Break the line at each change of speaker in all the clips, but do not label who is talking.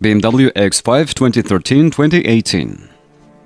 BMW X5 2013-2018.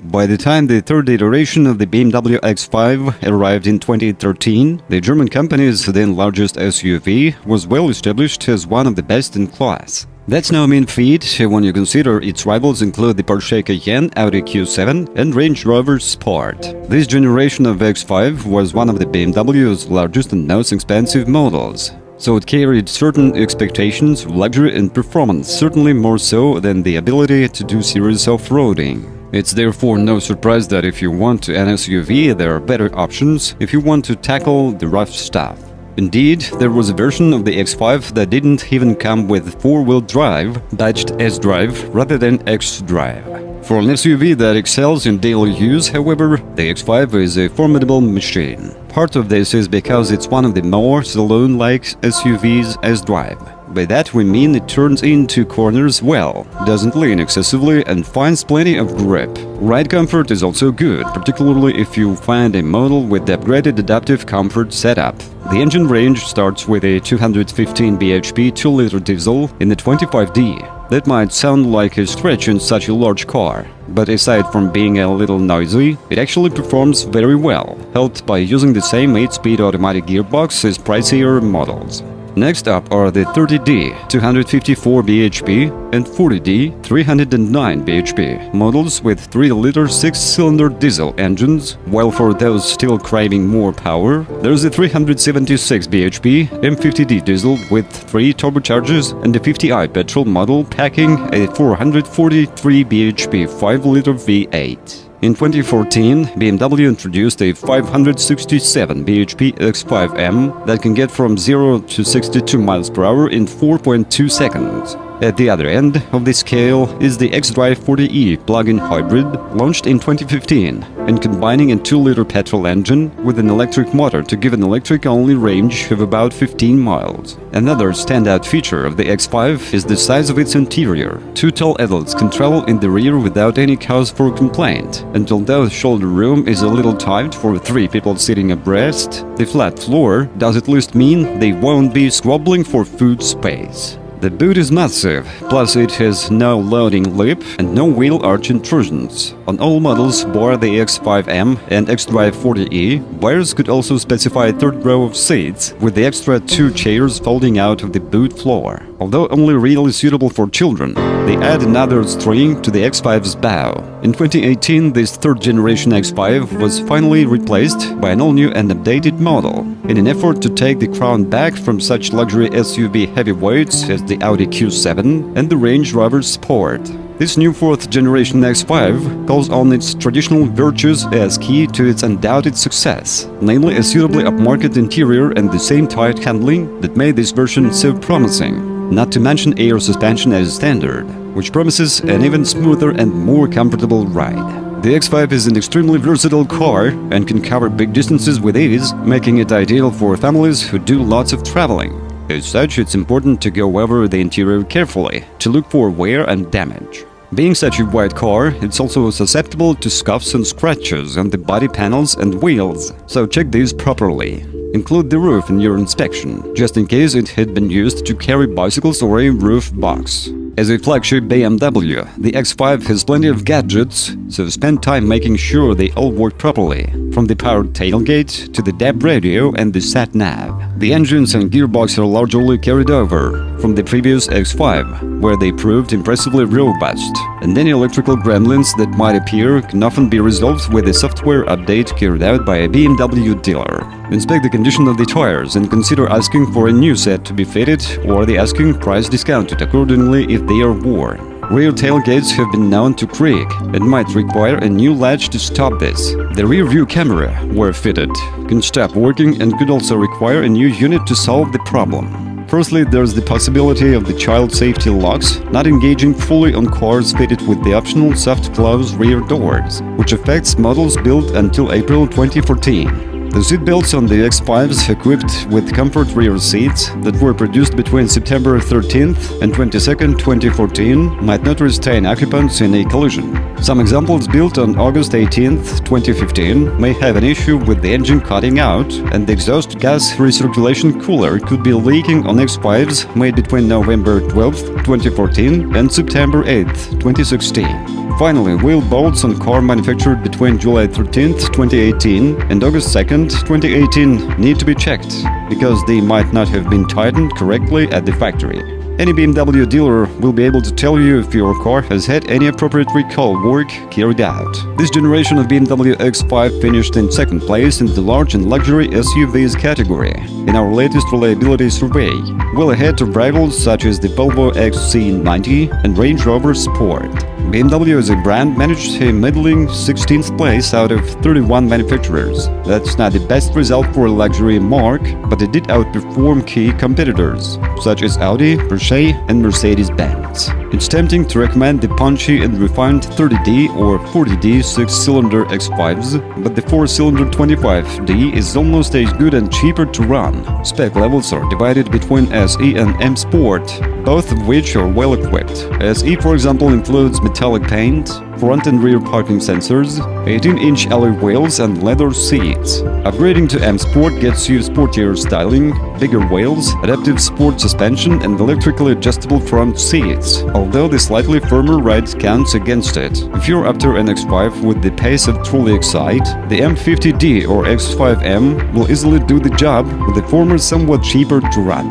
By the time the third iteration of the BMW X5 arrived in 2013, the German company's then largest SUV was well established as one of the best in class. That's no mean feat when you consider its rivals include the Porsche Cayenne, Audi Q7 and Range Rover Sport. This generation of X5 was one of the BMW's largest and most expensive models. So it carried certain expectations of luxury and performance, certainly more so than the ability to do serious off-roading. It's therefore no surprise that if you want an SUV, there are better options if you want to tackle the rough stuff. Indeed, there was a version of the X5 that didn't even come with four-wheel drive, badged S-Drive rather than X-Drive. For an SUV that excels in daily use, however, the X5 is a formidable machine. Part of this is because it's one of the more saloon-like SUVs S-Drive. By that we mean it turns into corners well, doesn't lean excessively and finds plenty of grip. Ride comfort is also good, particularly if you find a model with the upgraded adaptive comfort setup. The engine range starts with a 215 bhp 2-liter diesel in the 25D. That might sound like a stretch in such a large car, but aside from being a little noisy, it actually performs very well, helped by using the same 8-speed automatic gearbox as pricier models. Next up are the 30D 254 bhp and 40D 309 bhp models with 3-liter 6-cylinder diesel engines, while for those still craving more power, there's a 376 bhp M50D diesel with 3 turbochargers and a 50i petrol model packing a 443 bhp 5-liter V8. In 2014, BMW introduced a 567 bhp X5M that can get from 0 to 62 miles per hour in 4.2 seconds. At the other end of the scale is the X-Drive 40e plug-in hybrid, launched in 2015, and combining a 2-liter petrol engine with an electric motor to give an electric-only range of about 15 miles. Another standout feature of the X5 is the size of its interior. 2 tall adults can travel in the rear without any cause for complaint, and although shoulder room is a little tight for 3 people sitting abreast, the flat floor does at least mean they won't be squabbling for food space. The boot is massive, plus it has no loading lip and no wheel arch intrusions. On all models bar the X5M and X-Drive 40e, buyers could also specify a third row of seats, with the extra 2 chairs folding out of the boot floor. Although only really suitable for children, they add another string to the X5's bow. In 2018, this third-generation X5 was finally replaced by an all-new and updated model, in an effort to take the crown back from such luxury SUV heavyweights as the Audi Q7 and the Range Rover Sport. This new fourth-generation X5 calls on its traditional virtues as key to its undoubted success, namely a suitably upmarket interior and the same tight handling that made this version so promising. Not to mention air suspension as standard, which promises an even smoother and more comfortable ride. The X5 is an extremely versatile car and can cover big distances with ease, making it ideal for families who do lots of traveling. As such, it's important to go over the interior carefully to look for wear and damage. Being such a wide car, it's also susceptible to scuffs and scratches on the body panels and wheels, so check these properly. Include the roof in your inspection, just in case it had been used to carry bicycles or a roof box. As a flagship BMW, the X5 has plenty of gadgets, so spend time making sure they all work properly, from the powered tailgate to the DAB radio and the sat-nav. The engines and gearbox are largely carried over from the previous X5, where they proved impressively robust, and any electrical gremlins that might appear can often be resolved with a software update carried out by a BMW dealer. Inspect the condition of the tires and consider asking for a new set to be fitted or the asking price discounted accordingly if they are worn. Rear tailgates have been known to creak and might require a new latch to stop this. The rear view camera, where fitted, can stop working and could also require a new unit to solve the problem. Firstly, there's the possibility of the child safety locks not engaging fully on cars fitted with the optional soft close rear doors, which affects models built until April 2014. The seatbelts on the X5s equipped with comfort rear seats that were produced between September 13th and 22nd, 2014 might not restrain occupants in a collision. Some examples built on August 18th, 2015 may have an issue with the engine cutting out, and the exhaust gas recirculation cooler could be leaking on X5s made between November 12th, 2014 and September 8th, 2016. Finally, wheel bolts on car manufactured between July 13th, 2018 and August 2nd, 2018 need to be checked, because they might not have been tightened correctly at the factory. Any BMW dealer will be able to tell you if your car has had any appropriate recall work carried out. This generation of BMW X5 finished in second place in the large and luxury SUVs category in our latest reliability survey, well ahead of rivals such as the Volvo XC90 and Range Rover Sport. BMW as a brand managed a middling 16th place out of 31 manufacturers. That's not the best result for a luxury marque, but it did outperform key competitors, such as Audi, Porsche and Mercedes-Benz. It's tempting to recommend the punchy and refined 30D or 40D 6-cylinder X5s, but the 4-cylinder 25D is almost as good and cheaper to run. Spec levels are divided between SE and M Sport, both of which are well equipped. SE, for example, includes metallic paint, front and rear parking sensors, 18-inch alloy wheels and leather seats. Upgrading to M Sport gets you sportier styling, bigger wheels, adaptive sport suspension and electrically adjustable front seats, although the slightly firmer ride counts against it. If you're after an X5 with the pace of truly Excite, the M50D or X5M will easily do the job, with the former somewhat cheaper to run.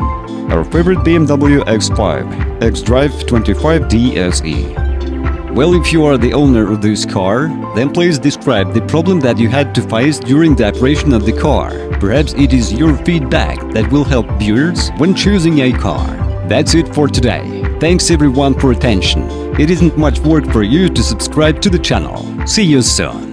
Our favorite BMW X5, X-Drive 25D SE. Well, if you are the owner of this car, then please describe the problem that you had to face during the operation of the car. Perhaps it is your feedback that will help viewers when choosing a car. That's it for today. Thanks everyone for attention. It isn't much work for you to subscribe to the channel. See you soon.